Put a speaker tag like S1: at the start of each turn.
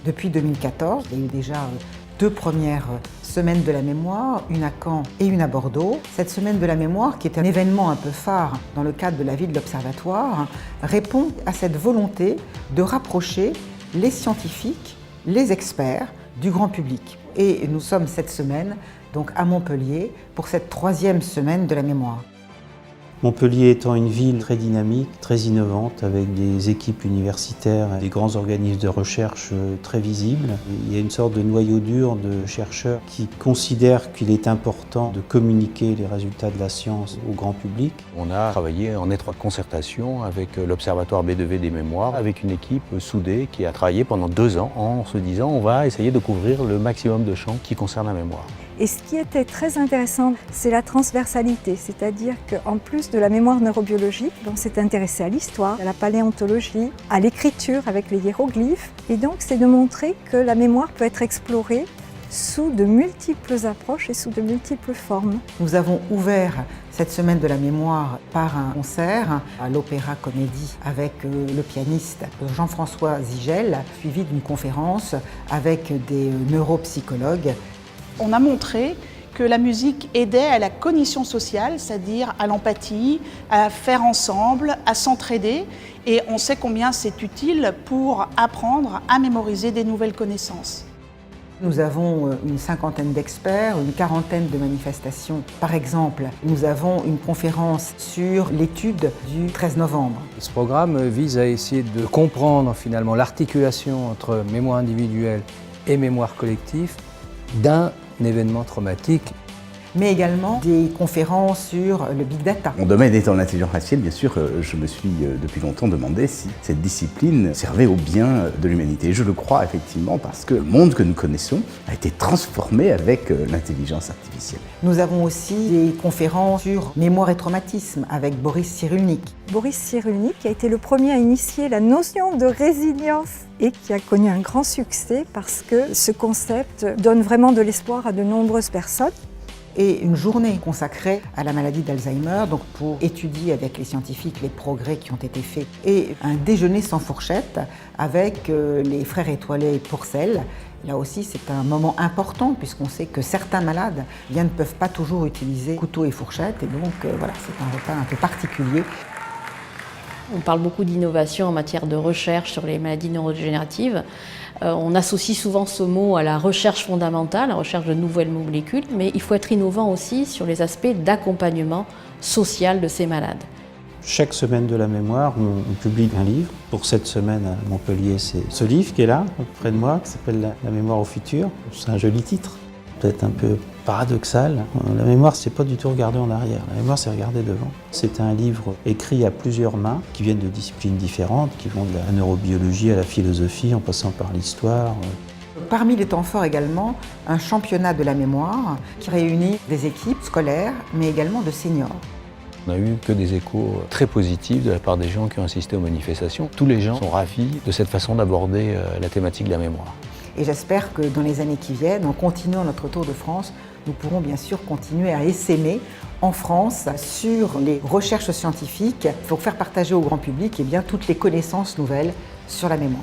S1: Depuis 2014, il y a eu déjà 2 premières semaines de la mémoire, une à Caen et une à Bordeaux. Cette semaine de la mémoire, qui est un événement un peu phare dans le cadre de la vie de l'Observatoire, répond à cette volonté de rapprocher les scientifiques, les experts du grand public. Et nous sommes cette semaine donc à Montpellier pour cette 3e semaine de la mémoire.
S2: Montpellier étant une ville très dynamique, très innovante, avec des équipes universitaires, des grands organismes de recherche très visibles. Il y a une sorte de noyau dur de chercheurs qui considèrent qu'il est important de communiquer les résultats de la science au grand public.
S3: On a travaillé en étroite concertation avec l'Observatoire B2V des mémoires, avec une équipe soudée qui a travaillé pendant 2 ans en se disant on va essayer de couvrir le maximum de champs qui concernent la mémoire.
S4: Et ce qui était très intéressant, c'est la transversalité, c'est-à-dire qu'en plus de la mémoire neurobiologique, on s'est intéressé à l'histoire, à la paléontologie, à l'écriture avec les hiéroglyphes. Et donc c'est de montrer que la mémoire peut être explorée sous de multiples approches et sous de multiples formes.
S1: Nous avons ouvert cette semaine de la mémoire par un concert à l'Opéra Comédie avec le pianiste Jean-François Zigel, suivi d'une conférence avec des neuropsychologues.
S5: On a montré que la musique aidait à la cognition sociale, c'est-à-dire à l'empathie, à faire ensemble, à s'entraider. Et on sait combien c'est utile pour apprendre à mémoriser des nouvelles connaissances.
S1: Nous avons une 50aine d'experts, une 40aine de manifestations. Par exemple, nous avons une conférence sur l'étude du 13 novembre.
S6: Ce programme vise à essayer de comprendre finalement l'articulation entre mémoire individuelle et mémoire collective d'un événement traumatique.
S1: Mais également des conférences sur le big data.
S7: Mon domaine étant l'intelligence artificielle, bien sûr, je me suis depuis longtemps demandé si cette discipline servait au bien de l'humanité. Et je le crois effectivement parce que le monde que nous connaissons a été transformé avec l'intelligence artificielle.
S1: Nous avons aussi des conférences sur mémoire et traumatisme avec Boris Cyrulnik.
S4: Boris Cyrulnik a été le premier à initier la notion de résilience et qui a connu un grand succès parce que ce concept donne vraiment de l'espoir à de nombreuses personnes.
S1: Et une journée consacrée à la maladie d'Alzheimer, donc pour étudier avec les scientifiques les progrès qui ont été faits. Et un déjeuner sans fourchette avec les frères étoilés Pourcel. Là aussi, c'est un moment important puisqu'on sait que certains malades ne peuvent pas toujours utiliser couteau et fourchette. Et donc, voilà, c'est un repas un peu particulier.
S8: On parle beaucoup d'innovation en matière de recherche sur les maladies neurodégénératives. On associe souvent ce mot à la recherche fondamentale, la recherche de nouvelles molécules, mais il faut être innovant aussi sur les aspects d'accompagnement social de ces malades.
S2: Chaque semaine de la mémoire, on publie un livre. Pour cette semaine à Montpellier, c'est ce livre qui est là, près de moi, qui s'appelle La mémoire au futur. C'est un joli titre, peut-être un peu paradoxal. La mémoire, c'est pas du tout regarder en arrière. La mémoire, c'est regarder devant. C'est un livre écrit à plusieurs mains, qui viennent de disciplines différentes, qui vont de la neurobiologie à la philosophie, en passant par l'histoire.
S1: Parmi les temps forts également, un championnat de la mémoire qui réunit des équipes scolaires, mais également de seniors.
S3: On n'a eu que des échos très positifs de la part des gens qui ont assisté aux manifestations. Tous les gens sont ravis de cette façon d'aborder la thématique de la mémoire.
S1: Et j'espère que dans les années qui viennent, en continuant notre tour de France, nous pourrons bien sûr continuer à essaimer en France sur les recherches scientifiques pour faire partager au grand public toutes les connaissances nouvelles sur la mémoire.